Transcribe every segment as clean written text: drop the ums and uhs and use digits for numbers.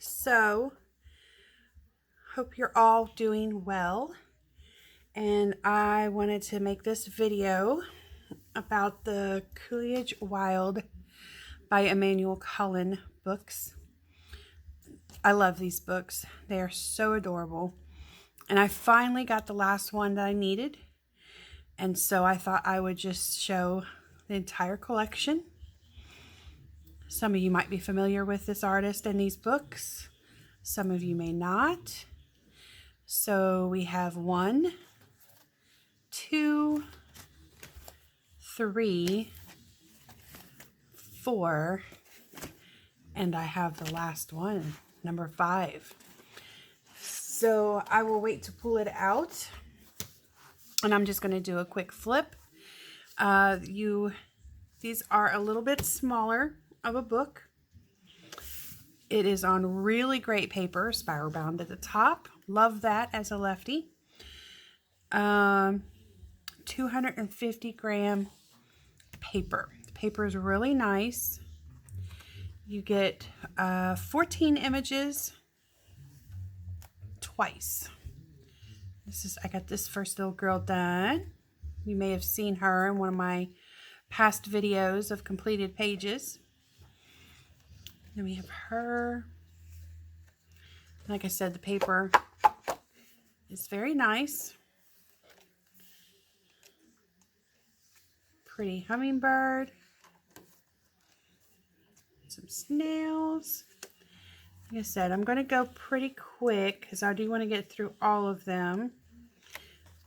So, hope you're all doing well. And I wanted to make this video about the Coloriage Wild by Emmanuelle Colin books. I love these books. They are so adorable. And I finally got the last one that I needed. And so I thought I would just show the entire collection. Some of you might be familiar with this artist and these books. Some of you may not. So we have 1, 2, 3, 4, and I have the last one, number 5. So I will wait to pull it out, and I'm just going to do a quick flip. These are a little bit smaller of a book. It is on really great paper, spiral bound at the top. Love that as a lefty. 250 gram paper. The paper is really nice. You get 14 images twice. I got this first little girl done. You may have seen her in one of my past videos of completed pages. Then we have her. Like I said, the paper is very nice. Pretty hummingbird. Some snails. Like I said, I'm going to go pretty quick because I do want to get through all of them.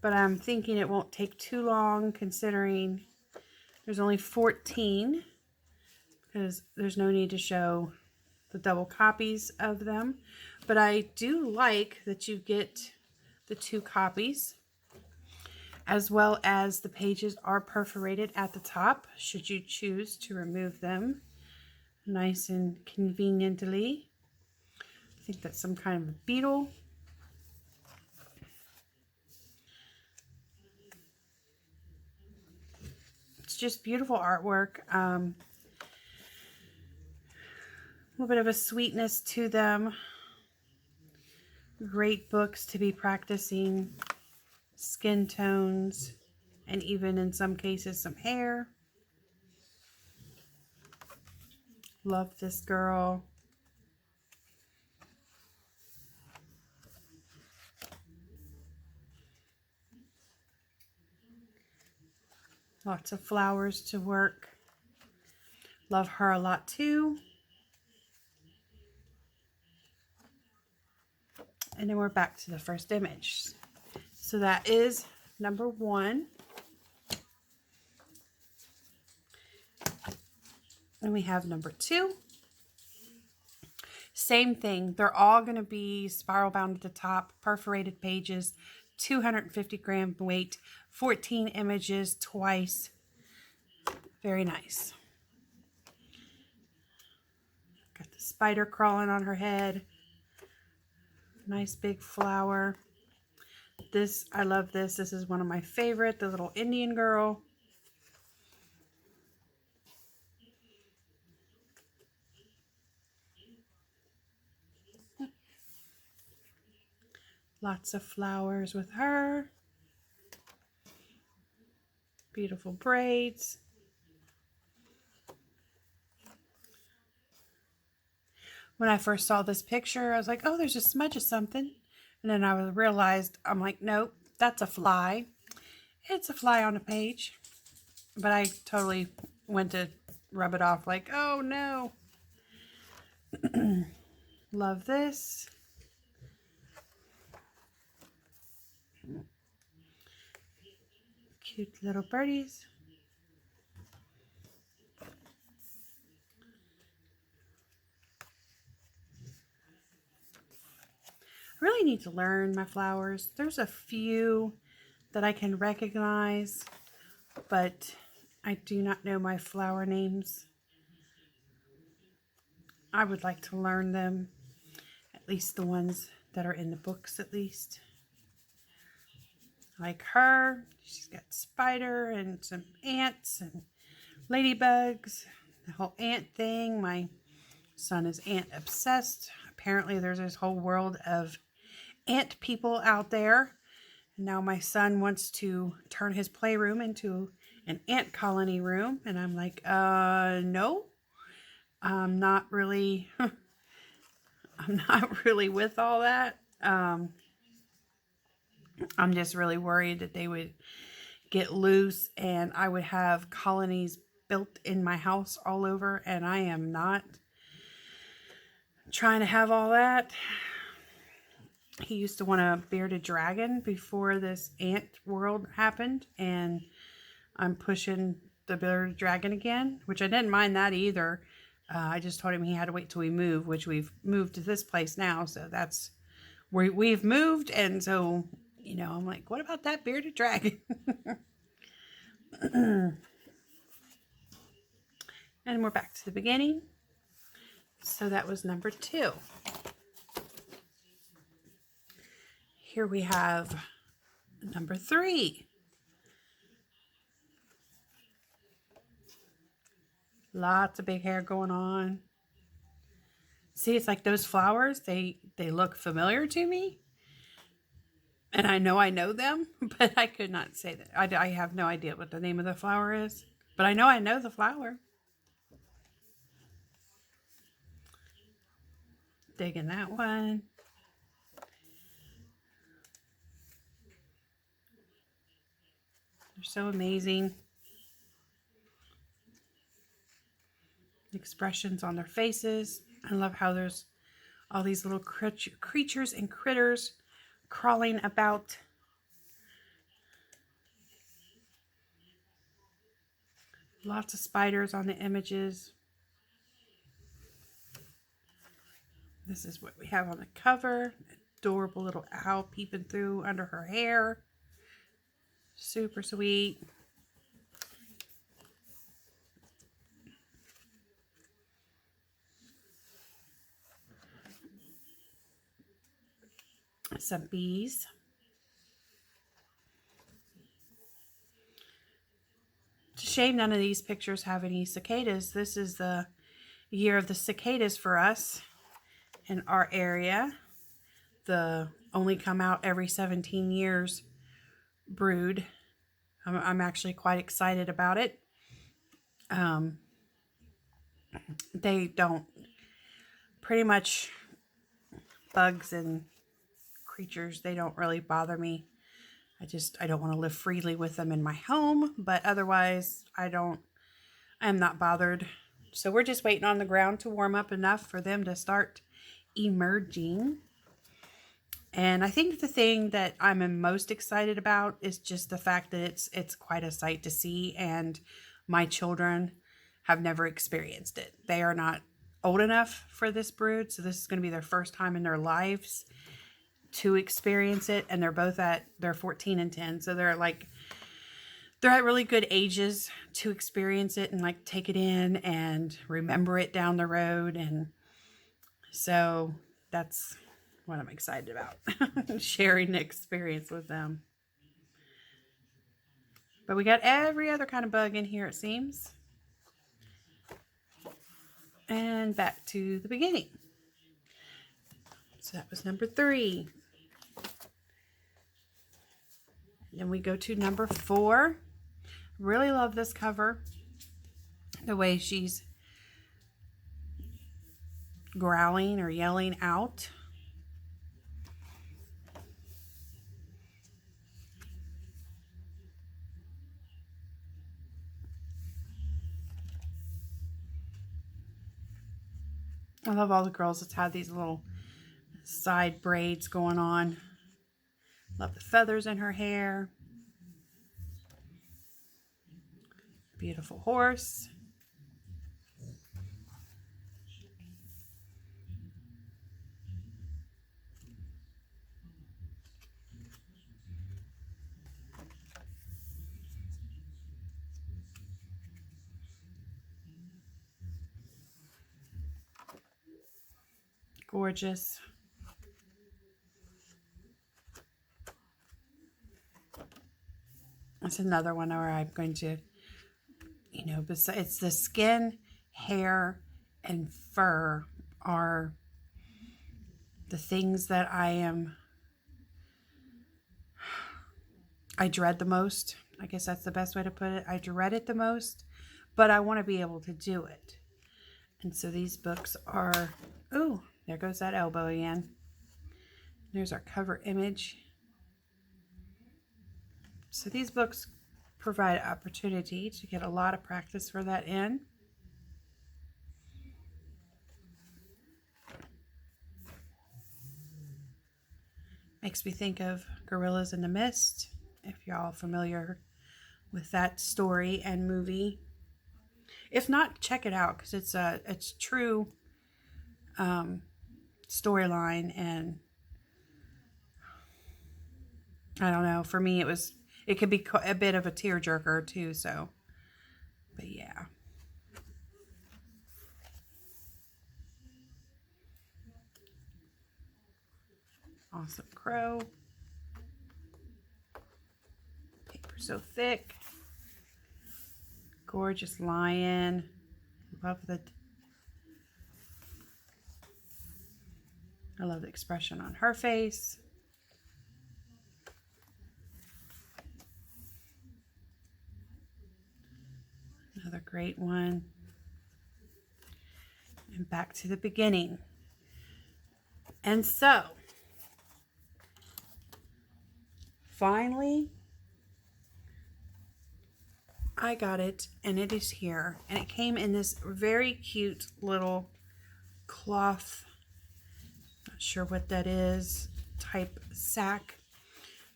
But I'm thinking it won't take too long considering there's only 14. Because there's no need to show the double copies of them. But I do like that you get the 2 copies, as well as the pages are perforated at the top, should you choose to remove them. Nice and conveniently. I think that's some kind of a beetle. It's just beautiful artwork. A little bit of a sweetness to them. Great books to be practicing skin tones and even in some cases some hair. Love this girl. Lots of flowers to work. Love her a lot too. And then we're back to the first image. So that is number 1. And we have number 2. Same thing. They're all going to be spiral bound at the top, perforated pages, 250 gram weight, 14 images twice. Very nice. Got the spider crawling on her head. Nice big flower. This, I love this. This is one of my favorite, the little Indian girl. Lots of flowers with her. Beautiful braids. When I first saw this picture, I was like, oh, there's a smudge of something. And then I realized, I'm like, nope, that's a fly. It's a fly on a page. But I totally went to rub it off like, oh no. Love this. Cute little birdies. I really need to learn my flowers. There's a few that I can recognize, but I do not know my flower names. I would like to learn them, at least the ones that are in the books at least. Like her, she's got spider and some ants and ladybugs, the whole ant thing. My son is ant obsessed. apparently there's this whole world of ant people out there. Now my son wants to turn his playroom into an ant colony room. And I'm like, no, I'm not really, I'm not really with all that. I'm just really worried that they would get loose and I would have colonies built in my house all over. And I am not trying to have all that. He used to want a bearded dragon before this ant world happened, and I'm pushing the bearded dragon again, which I didn't mind that either. I just told him he had to wait till we move, which we've moved to this place now, so that's where we've moved. And so, you know, I'm like, what about that bearded dragon? And we're back to the beginning. So that was number 2. Here we have number 3. Lots of big hair going on. See, it's like those flowers, they look familiar to me. And I know them, but I could not say that. I have no idea what the name of the flower is. But I know the flower. Digging that one. They're so amazing. Expressions on their faces. I love how there's all these little creatures and critters crawling about. Lots of spiders on the images. This is what we have on the cover. Adorable little owl peeping through under her hair. Super sweet. Some bees. It's a shame none of these pictures have any cicadas. This is the year of the cicadas for us in our area. The only come out every 17 years brood. I'm actually quite excited about it. They don't, pretty much bugs and creatures, they don't really bother me. I don't want to live freely with them in my home, but otherwise I'm not bothered. So we're just waiting on the ground to warm up enough for them to start emerging. And I think the thing that I'm most excited about is just the fact that it's quite a sight to see, and my children have never experienced it. They are not old enough for this brood, so this is going to be their first time in their lives to experience it, and they're 14 and 10, so they're at really good ages to experience it and like take it in and remember it down the road. And so that's what I'm excited about. Sharing the experience with them. But we got every other kind of bug in here, it seems. And back to the beginning. So that was number 3. Then we go to number 4. Really love this cover. The way she's growling or yelling out. I love all the girls that's had these little side braids going on. Love the feathers in her hair. Beautiful horse. Gorgeous. That's another one where I'm going to, besides the skin, hair, and fur are the things that I dread the most. I guess that's the best way to put it. I dread it the most, but I want to be able to do it. And so these books are, oh, there goes that elbow again. There's our cover image. So these books provide opportunity to get a lot of practice for that in. Makes me think of Gorillas in the Mist, if y'all familiar with that story and movie. If not, check it out, because it's true storyline, and I don't know, for me it could be a bit of a tearjerker too, so, but yeah. Awesome crow. Paper so thick. Gorgeous lion. I love the expression on her face. Another great one. And back to the beginning. And so, finally, I got it, and it is here. And it came in this very cute little cloth, not sure what that is, type sack.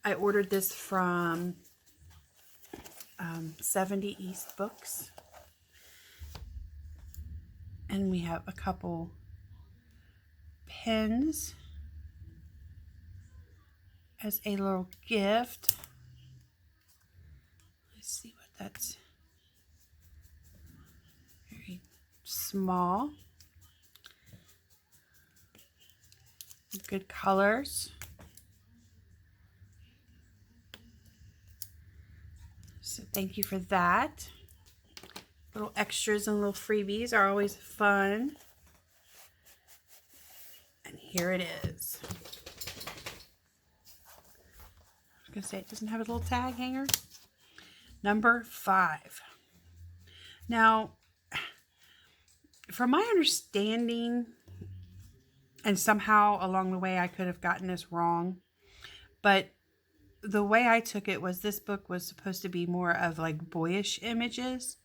I ordered this from 70 East Books. And we have a couple pins as a little gift. Let's see what that's. Very small. Good colors. So thank you for that. Little extras and little freebies are always fun. And here it is. I was going to say it doesn't have a little tag hanger. Number 5. Now, from my understanding, and somehow along the way I could have gotten this wrong, but the way I took it was this book was supposed to be more of like boyish images.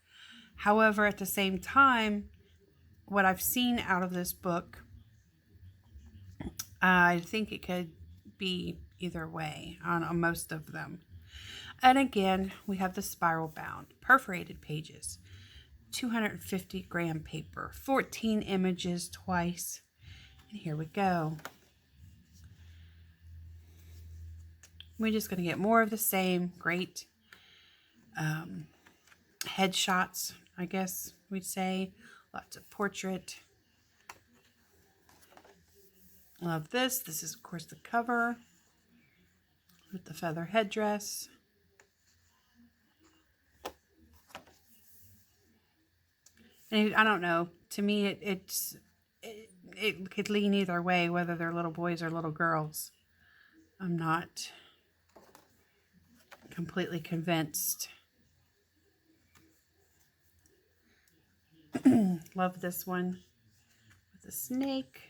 However, at the same time, what I've seen out of this book, I think it could be either way on most of them. And again, we have the spiral bound, perforated pages, 250 gram paper, 14 images twice. And here we go. We're just going to get more of the same great headshots, I guess we'd say. Lots of portrait. Love this. This is, of course, the cover with the feather headdress. And I don't know. To me, it could lean either way, whether they're little boys or little girls. I'm not completely convinced. Love this one with the snake.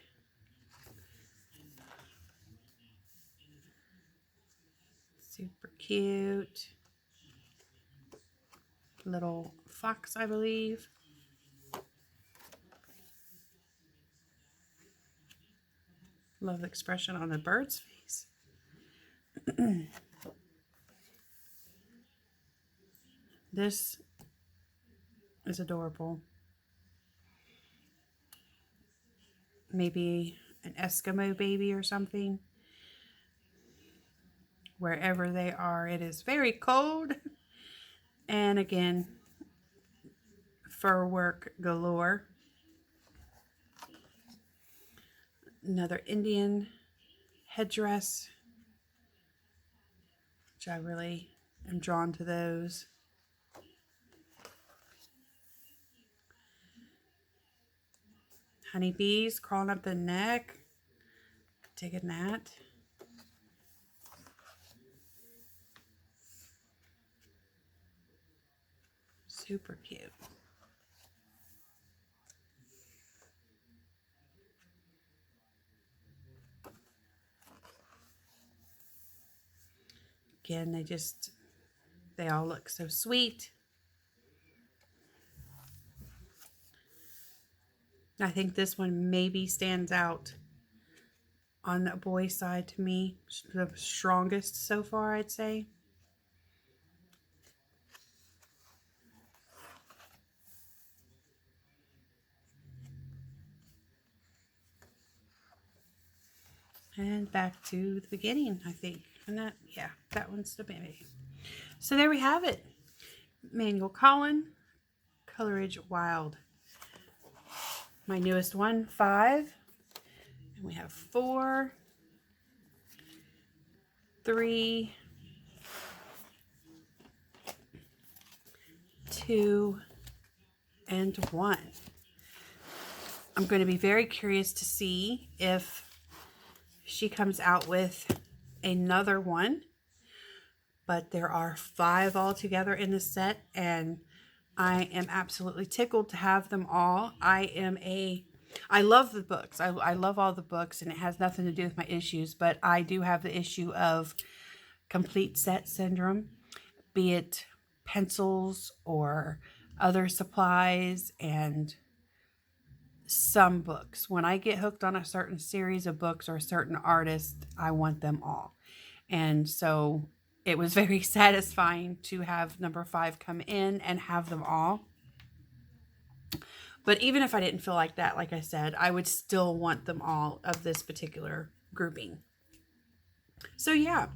Super cute. Little fox, I believe. Love the expression on the bird's face. This is adorable. Maybe an Eskimo baby or something. Wherever they are, it is very cold. And again, fur work galore. Another Indian headdress, which I really am drawn to those. Honeybees crawling up the neck. digging that. Super cute. Again, they all look so sweet. I think this one maybe stands out on the boy side to me. The strongest so far, I'd say. And back to the beginning, I think. And that one's the baby. So there we have it. Emmanuelle Colin, Coloriage Wild. My newest one, 5. And we have 4, 3, 2, and 1. I'm going to be very curious to see if she comes out with another one. But there are 5 altogether in the set, and I am absolutely tickled to have them all. I love the books. I love all the books, and it has nothing to do with my issues, but I do have the issue of complete set syndrome, be it pencils or other supplies, and some books. When I get hooked on a certain series of books or a certain artist, I want them all. And so it was very satisfying to have number 5 come in and have them all. But even if I didn't feel like that, like I said, I would still want them all of this particular grouping. So yeah,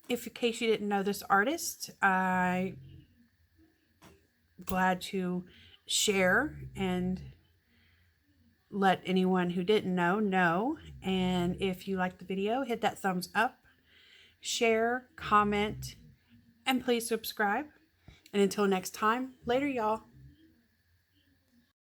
if in case you didn't know this artist, I'm glad to share and let anyone who didn't know. And if you liked the video, hit that thumbs up, share, comment, and please subscribe. And until next time, later y'all.